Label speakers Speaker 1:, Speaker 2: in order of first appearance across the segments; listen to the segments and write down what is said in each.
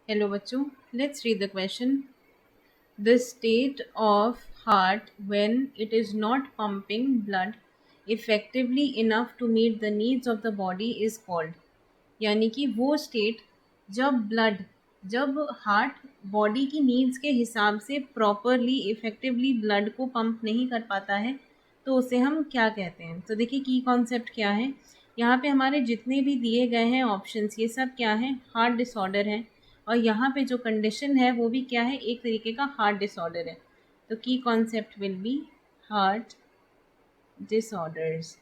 Speaker 1: Hello बच्चों, let's read the question. The state of heart when it is not pumping blood effectively enough to meet the needs of the body is called. यानी कि वो state जब heart body की needs के हिसाब से properly effectively blood को pump नहीं कर पाता है, तो उसे हम क्या कहते हैं। तो देखिए की कॉन्सेप्ट क्या है। यहाँ पे हमारे जितने भी दिए गए हैं ऑप्शंस, ये सब क्या है, हार्ट डिसऑर्डर है। और यहाँ पे जो कंडीशन है वो भी क्या है, एक तरीके का हार्ट डिसऑर्डर है। तो की concept will be heart disorders.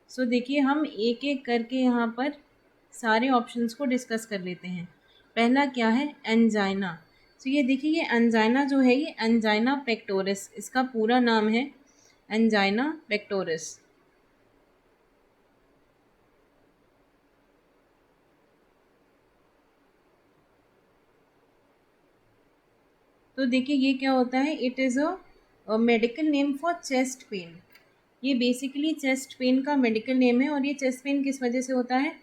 Speaker 1: So देखिए हम एक एक करके यहाँ पर सारे ऑप्शंस को डिस्कस कर लेते हैं। पहला क्या है, एंजाइना। तो ये देखिए, ये एंजाइना जो है ये एंजाइना पेक्टोरिस, इसका पूरा नाम है एंजाइना पेक्टोरिस। तो देखिए ये क्या होता है, it is a medical name for chest pain. ये बेसिकली चेस्ट पेन का मेडिकल नेम है। और ये चेस्ट पेन किस वजह से होता है,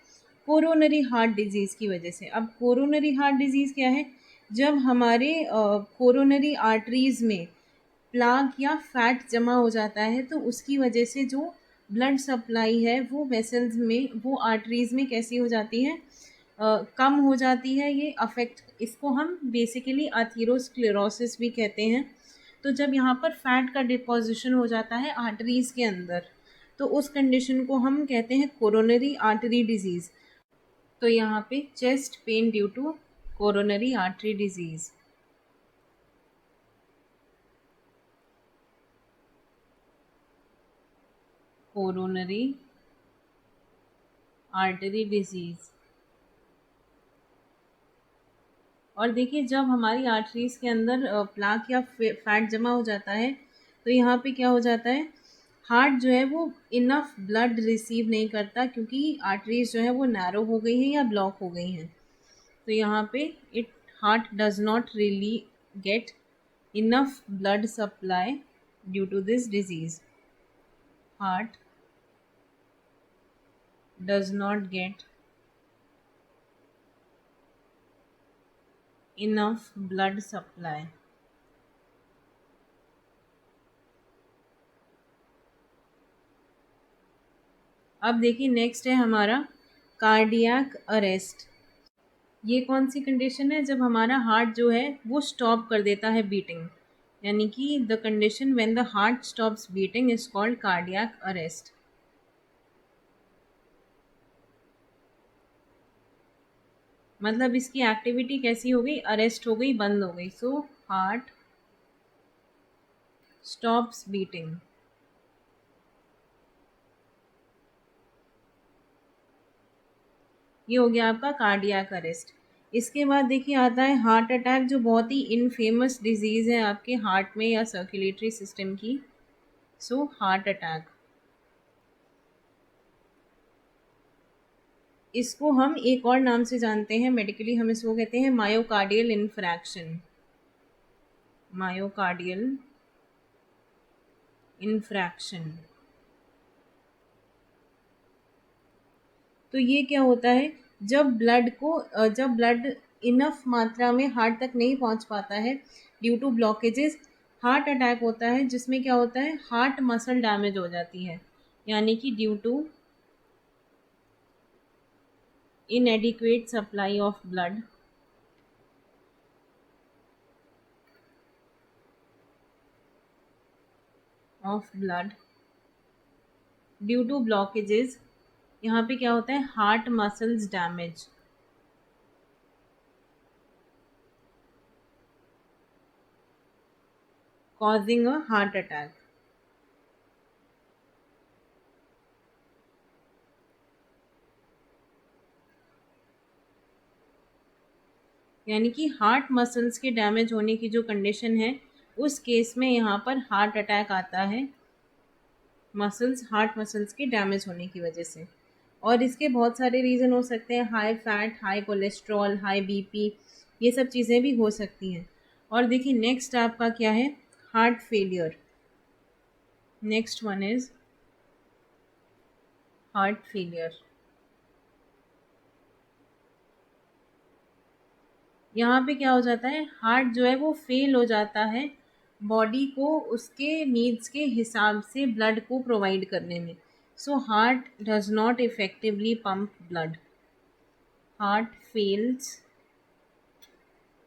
Speaker 1: कोरोनरी हार्ट डिजीज़ की वजह से। अब कोरोनरी हार्ट डिजीज़ क्या है, जब हमारे कोरोनरी आर्टरीज़ में प्लाक या फैट जमा हो जाता है, तो उसकी वजह से जो ब्लड सप्लाई है वो वेसल्स में, वो आर्टरीज़ में कैसी हो जाती है, कम हो जाती है। ये अफेक्ट, इसको हम बेसिकली अथीरोस्क्लेरोसिस भी कहते हैं। तो जब यहाँ पर फैट का डिपोजिशन हो जाता है आर्टरीज़ के अंदर, तो उस कंडीशन को हम कहते हैं कोरोनरी आर्टरी डिजीज़। तो यहाँ पे chest pain due to coronary artery disease. Coronary artery disease. और देखिए जब हमारी आर्टरीज़ के अंदर प्लाक या फैट जमा हो जाता है, तो यहाँ पे क्या हो जाता है, हार्ट जो है वो इनफ ब्लड रिसीव नहीं करता, क्योंकि आर्टरीज जो है वो नैरो हो गई हैं या ब्लॉक हो गई हैं। तो यहाँ पे it heart does not really get enough blood supply due to this disease. Heart does not get enough blood supply. अब देखिए नेक्स्ट है हमारा कार्डियक अरेस्ट। ये कौन सी कंडीशन है, जब हमारा हार्ट जो है वो स्टॉप कर देता है बीटिंग। यानी कि the condition when the heart stops beating is called cardiac arrest. मतलब इसकी एक्टिविटी कैसी हो गई, अरेस्ट हो गई, बंद हो गई। So heart stops beating. ये हो गया आपका कार्डियक अरेस्ट। इसके बाद देखिए आता है हार्ट अटैक, जो बहुत ही इनफेमस डिजीज़ है आपके हार्ट में या सर्कुलेटरी सिस्टम की। सो हार्ट अटैक, इसको हम एक और नाम से जानते हैं मेडिकली, हम इसको कहते हैं मायोकार्डियल इन्फ्रैक्शन। Myocardial infarction. तो ये क्या होता है, जब ब्लड इनफ मात्रा में हार्ट तक नहीं पहुंच पाता है due to blockages, heart attack होता है, जिसमें क्या होता है, हार्ट मसल डैमेज हो जाती है। यानी कि due to inadequate supply of blood due to blockages. यहाँ पे क्या होता है, heart muscles damage, causing a heart attack. यानी कि हार्ट मसल्स के डैमेज होने की जो कंडीशन है, उस केस में यहाँ पर हार्ट अटैक आता है, हार्ट मसल्स के डैमेज होने की वजह से। और इसके बहुत सारे रीज़न हो सकते हैं, high fat, high cholesterol, high BP, ये सब चीज़ें भी हो सकती हैं। और देखिए नेक्स्ट आपका क्या है, heart failure. Next one is heart failure. यहाँ पे क्या हो जाता है, हार्ट जो है वो फेल हो जाता है बॉडी को उसके नीड्स के हिसाब से ब्लड को प्रोवाइड करने में. So heart does not effectively pump blood. Heart fails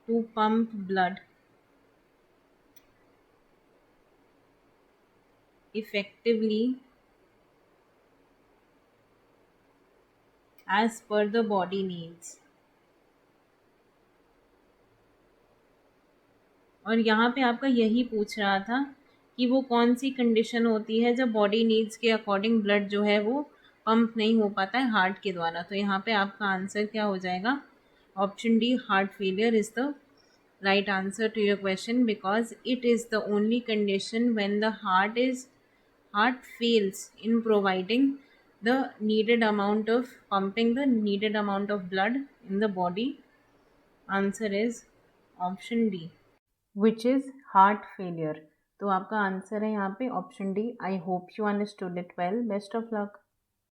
Speaker 1: to pump blood effectively as per the body needs. और यहाँ पे आपका यही पूछ रहा था कि वो कौन सी कंडीशन होती है जब बॉडी नीड्स के अकॉर्डिंग ब्लड जो है वो पंप नहीं हो पाता है हार्ट के द्वारा. तो यहाँ पे आपका आंसर क्या हो जाएगा, option D, heart failure is the right answer to your question, because it is the only condition when the heart fails in providing the needed amount of pumping the needed amount of blood in the body. Answer is option D, which is heart failure. तो आपका answer है यहाँ पे option D. I hope you understood it well. Best of luck.